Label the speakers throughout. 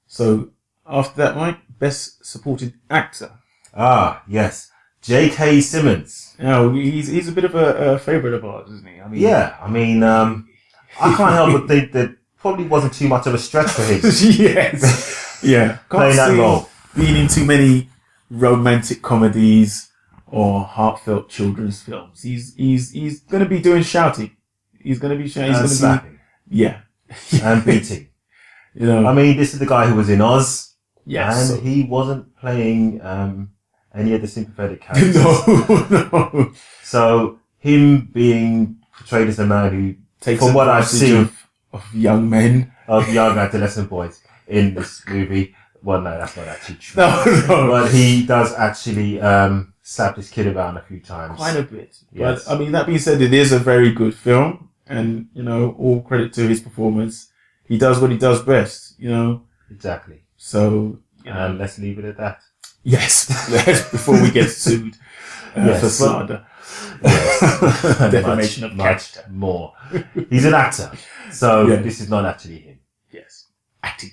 Speaker 1: So after that, Mike, best supporting actor.
Speaker 2: Ah, yes. J.K. Simmons.
Speaker 1: Now he's a bit of a favourite of ours, isn't he? I mean,
Speaker 2: I can't help but think that probably wasn't too much of a stretch for him.
Speaker 1: Yes. Yeah.
Speaker 2: Playing that role.
Speaker 1: Being in too many romantic comedies or heartfelt children's films. He's going to be doing shouting. He's going to be shouting. He's going to
Speaker 2: slapping.
Speaker 1: Yeah.
Speaker 2: And beating.
Speaker 1: I
Speaker 2: mean, this is the guy who was in Oz.
Speaker 1: Yes.
Speaker 2: And he wasn't playing any of the sympathetic characters.
Speaker 1: No.
Speaker 2: So him being portrayed as a man who
Speaker 1: takes
Speaker 2: from what I've seen
Speaker 1: of young men,
Speaker 2: of young adolescent boys in this movie. Well, no, that's not actually true.
Speaker 1: No.
Speaker 2: But he does actually slap this kid around a few times.
Speaker 1: Quite a bit.
Speaker 2: Yes.
Speaker 1: But I mean, that being said, it is a very good film, and all credit to his performance. He does what he does best.
Speaker 2: Exactly.
Speaker 1: So
Speaker 2: and let's leave it at that.
Speaker 1: Yes. Before we get sued for slander.
Speaker 2: Yes.
Speaker 1: Defamation of character.
Speaker 2: Much more. He's an actor, so this is not actually him.
Speaker 1: Yes. Acting.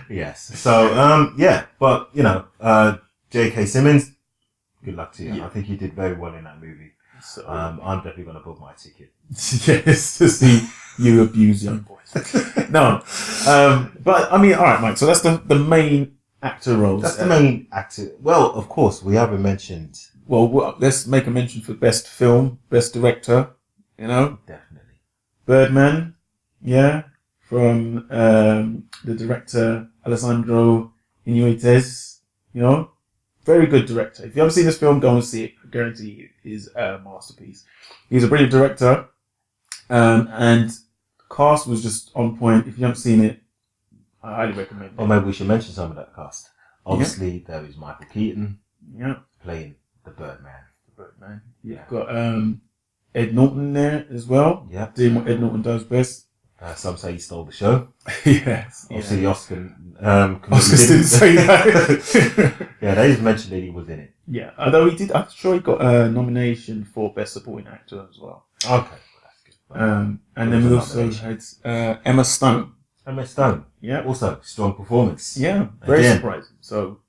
Speaker 2: Yes. So but J.K. Simmons, good luck to you.
Speaker 1: Yeah.
Speaker 2: I think you did very well in that movie.
Speaker 1: So
Speaker 2: I'm definitely going to book my ticket.
Speaker 1: Yes, to see you abuse young boys. No, but I mean, all right, Mike. So that's the main actor roles.
Speaker 2: That's the main actor. Well, of course, we haven't mentioned.
Speaker 1: Well, let's make a mention for best film, best director.
Speaker 2: Definitely.
Speaker 1: Birdman, from the director Alessandro Inouyetes. Very good director. If you haven't seen this film, go and see it. I guarantee you, it is a masterpiece. He's a brilliant director, and the cast was just on point. If you haven't seen it, I highly recommend it.
Speaker 2: Or maybe we should mention some of that cast. Obviously, there is Michael Keaton playing the Birdman.
Speaker 1: You've got Ed Norton there as well.
Speaker 2: Yeah.
Speaker 1: Doing what Ed Norton does best.
Speaker 2: Some say he stole the show.
Speaker 1: Yes.
Speaker 2: Obviously, the Oscar.
Speaker 1: Oscars didn't say that.
Speaker 2: Yeah, they just mentioned that he was in it.
Speaker 1: Yeah, although he did. I'm sure he got a nomination for best supporting actor as well.
Speaker 2: Okay, well, that's good.
Speaker 1: And then we also had Emma Stone.
Speaker 2: Emma Stone.
Speaker 1: Yeah.
Speaker 2: Also, strong performance.
Speaker 1: Yeah, very surprising. So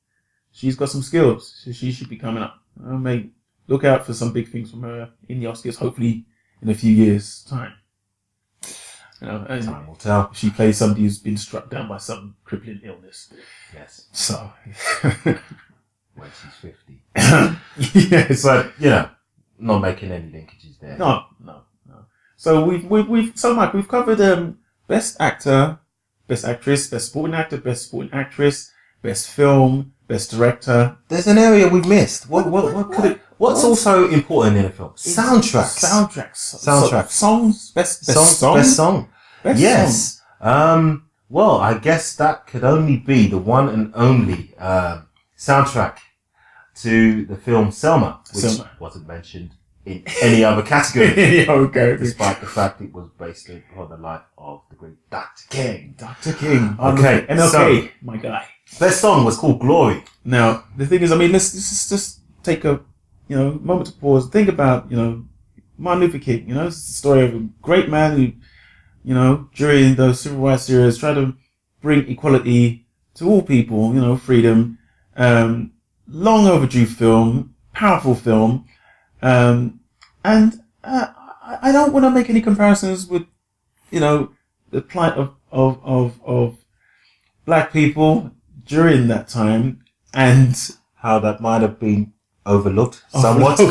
Speaker 1: she's got some skills. So she should be coming up. Mate, look out for some big things from her in the Oscars. Hopefully, in a few years' time. And
Speaker 2: time will tell.
Speaker 1: She plays somebody who's been struck down by some crippling illness.
Speaker 2: Yes.
Speaker 1: So
Speaker 2: when she's 50.
Speaker 1: Yes,
Speaker 2: but not making any linkages there.
Speaker 1: No. So Mike, we've covered best actor, best actress, best supporting actor, best supporting actress, best film, best director.
Speaker 2: There's an area we've missed. What's also important in a film? Soundtracks.
Speaker 1: Songs. Best song.
Speaker 2: Yes. Well, I guess that could only be the one and only soundtrack to the film Selma, which wasn't mentioned in any other category.
Speaker 1: Okay.
Speaker 2: Despite the fact it was based upon the life of the great Dr. King.
Speaker 1: Dr. King.
Speaker 2: Okay.
Speaker 1: MLK,
Speaker 2: so,
Speaker 1: my guy.
Speaker 2: Best song was called Glory.
Speaker 1: Now, the thing is, I mean, let's just take a moment to pause. Think about, Martin Luther King. It's the story of a great man who, during those civil rights eras, tried to bring equality to all people, freedom. Long overdue film, powerful film. And I don't want to make any comparisons with, the plight of black people during that time and
Speaker 2: how that might have been overlooked somewhat in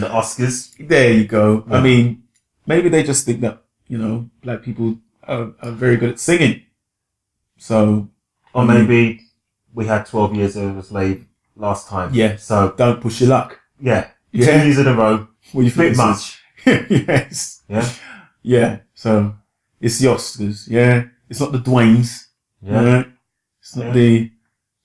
Speaker 2: the Oscars.
Speaker 1: There you go.
Speaker 2: Yeah.
Speaker 1: I mean, maybe they just think that, black people are very good at singing. So,
Speaker 2: or maybe we had 12 years as a slave last time.
Speaker 1: Yeah.
Speaker 2: So
Speaker 1: don't push your luck.
Speaker 2: Yeah.
Speaker 1: Yeah.
Speaker 2: 2 years in a row.
Speaker 1: What do you think?
Speaker 2: Bit much.
Speaker 1: Yes.
Speaker 2: Yeah.
Speaker 1: Yeah. So it's the Oscars. Yeah. It's not the Dwaynes.
Speaker 2: Yeah.
Speaker 1: It's not the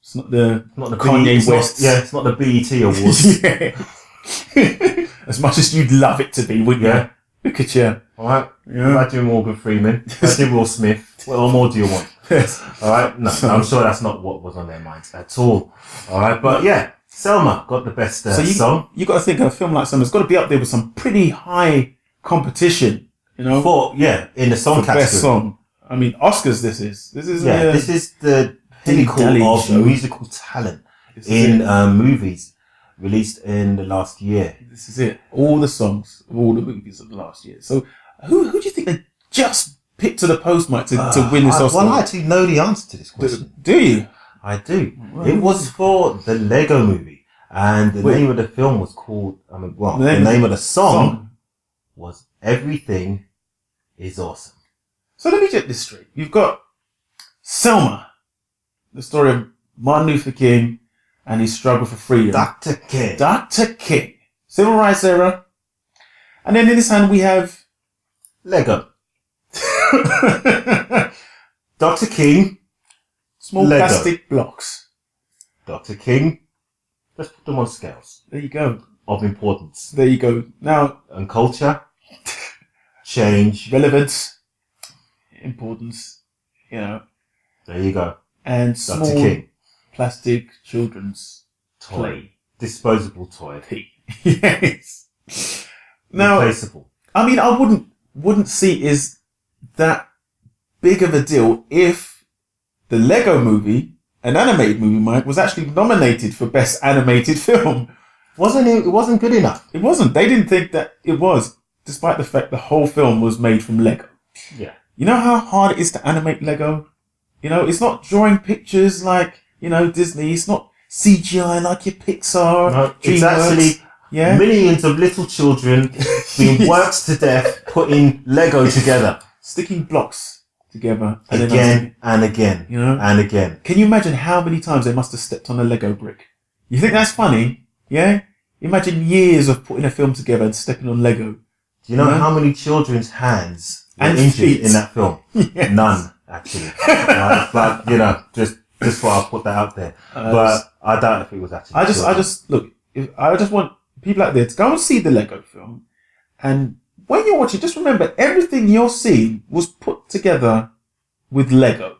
Speaker 1: Kanye West.
Speaker 2: It's not the BET Awards.
Speaker 1: Yeah. As much as you'd love it to be, wouldn't you? Look at you.
Speaker 2: All right.
Speaker 1: Yeah.
Speaker 2: Imagine Morgan Freeman. Imagine Will Smith. What more do you want?
Speaker 1: Yes.
Speaker 2: All right. No, I'm sure that's not what was on their minds at all. All right. But yeah, Selma got the best song.
Speaker 1: You got to think a film like Selma's got to be up there with some pretty high competition.
Speaker 2: In the song category.
Speaker 1: Best song. I mean, Oscars. This is
Speaker 2: this is the pinnacle of
Speaker 1: show.
Speaker 2: musical talent in movies released in the last year.
Speaker 1: This is it. All the songs of all the movies of the last year. So, who do you think they just picked to the post, Mike, to win this Oscar?
Speaker 2: Well, I actually know the answer to this question.
Speaker 1: Do you?
Speaker 2: I do. Well, it was for the Lego Movie, and the name of the film was called. The name of the song was "Everything Is Awesome."
Speaker 1: So let me get this straight. You've got Selma, the story of Martin Luther King and his struggle for freedom.
Speaker 2: Dr.
Speaker 1: King. Civil rights era. And then in this hand we have
Speaker 2: Lego. Dr. King.
Speaker 1: Small
Speaker 2: Lego.
Speaker 1: plastic blocks.
Speaker 2: Dr. King. Let's put them on scales.
Speaker 1: There you go.
Speaker 2: Of importance.
Speaker 1: There you go. Now.
Speaker 2: And culture. Change.
Speaker 1: Relevance. Importance. You know.
Speaker 2: There you go.
Speaker 1: And
Speaker 2: Dr.
Speaker 1: small
Speaker 2: King.
Speaker 1: plastic children's
Speaker 2: Toy.
Speaker 1: play.
Speaker 2: Disposable toy.
Speaker 1: Yes. Now,
Speaker 2: replaceable.
Speaker 1: I mean, I wouldn't see it as that big of a deal if the Lego Movie, an animated movie, Mike, was actually nominated for Best Animated Film.
Speaker 2: It wasn't good enough.
Speaker 1: It wasn't. They didn't think that it was, despite the fact the whole film was made from Lego.
Speaker 2: Yeah.
Speaker 1: You know how hard it is to animate Lego? You know, it's not drawing pictures like, you know, Disney. It's not CGI like your Pixar.
Speaker 2: No,
Speaker 1: DreamWorks.
Speaker 2: it's actually millions of little children being worked to death putting Lego together.
Speaker 1: Sticking blocks together.
Speaker 2: Again and again.
Speaker 1: You know?
Speaker 2: And again.
Speaker 1: Can you imagine how many times they must have stepped on a Lego brick? You think that's funny? Yeah? Imagine years of putting a film together and stepping on Lego.
Speaker 2: Do you know how many children's hands were
Speaker 1: And
Speaker 2: injured
Speaker 1: feet
Speaker 2: in that film?
Speaker 1: Yes.
Speaker 2: None, actually. But, you know, just for I'll put that out there. But I doubt if it was actually. I
Speaker 1: just want people out there to go and see the Lego film. And when you're watching, just remember everything you're seeing was put together with Lego.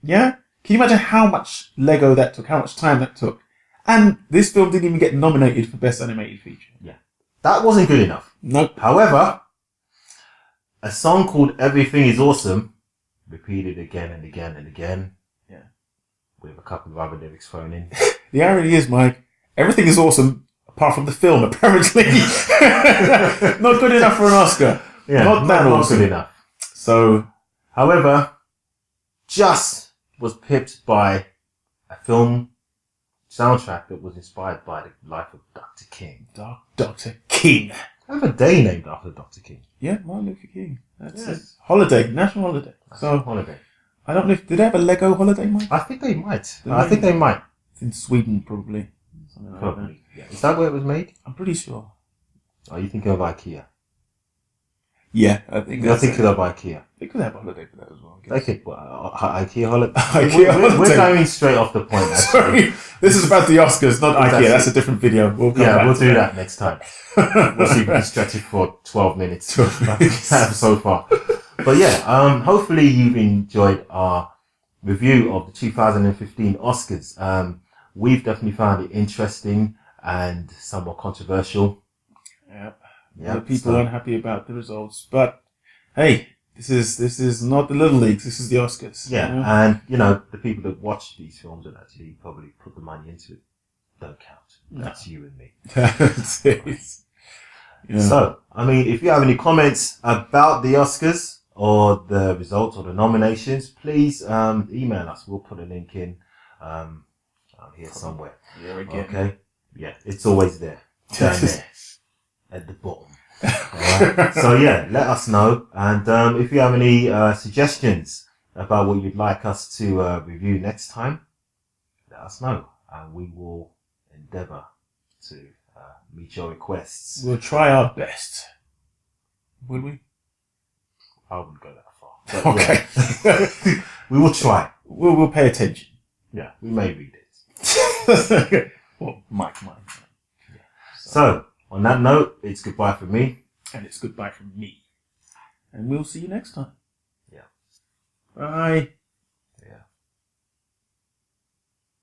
Speaker 1: Yeah? Can you imagine how much Lego that took, how much time that took? And this film didn't even get nominated for Best Animated Feature.
Speaker 2: Yeah. That wasn't good enough.
Speaker 1: Nope.
Speaker 2: However, a song called Everything Is Awesome, repeated again and again and again.
Speaker 1: Yeah.
Speaker 2: With a couple of other lyrics thrown in.
Speaker 1: The irony is, Mike, everything is awesome apart from the film, apparently. Not good enough for an Oscar.
Speaker 2: Yeah,
Speaker 1: not awesome.
Speaker 2: Good enough.
Speaker 1: So,
Speaker 2: however, Just was pipped by a film soundtrack that was inspired by the life of Dr. King.
Speaker 1: Dr. King.
Speaker 2: I have a day named after Dr. King.
Speaker 1: Yeah, Martin Luther King. That's it. Holiday, national holiday.
Speaker 2: Holiday.
Speaker 1: I don't know if, did they have a Lego holiday, Mike?
Speaker 2: I think they might. I think they might.
Speaker 1: It's in Sweden, probably.
Speaker 2: Probably. Like yeah. Is that where it was made?
Speaker 1: I'm pretty sure.
Speaker 2: Are you thinking of IKEA?
Speaker 1: Yeah, I think
Speaker 2: you're thinking of IKEA.
Speaker 1: They could have a holiday for that as well.
Speaker 2: They could. IKEA holiday.
Speaker 1: We're
Speaker 2: going straight off the point. Actually.
Speaker 1: Sorry, this is about the Oscars, not IKEA. That's a different video. We'll do
Speaker 2: that next time. We'll see if we can stretch it for 12 minutes. 12 minutes. So far. But yeah, hopefully you've enjoyed our review of the 2015 Oscars. We've definitely found it interesting and somewhat controversial.
Speaker 1: Yeah, people aren't happy about the results, but hey, this is not the Little Leagues. This is the Oscars.
Speaker 2: Yeah, you know? And you know the people that watch these films and actually probably put the money into it don't count. That's you and me.
Speaker 1: That's it. Yeah.
Speaker 2: So, I mean, if you have any comments about the Oscars or the results or the nominations, please email us. We'll put a link in here somewhere.
Speaker 1: Yeah, again.
Speaker 2: Okay. Yeah, it's always there. Down there. At the bottom. Alright. So yeah, let us know. And if you have any suggestions about what you'd like us to review next time, let us know. And we will endeavour to meet your requests.
Speaker 1: We'll try our best. Will we?
Speaker 2: I wouldn't go that far.
Speaker 1: Okay.
Speaker 2: Yeah. We will try.
Speaker 1: We'll pay attention.
Speaker 2: Yeah, we may read it.
Speaker 1: Well, Mike. Yeah.
Speaker 2: So, on that note, it's goodbye from me.
Speaker 1: And it's goodbye from me. And we'll see you next time.
Speaker 2: Yeah.
Speaker 1: Bye.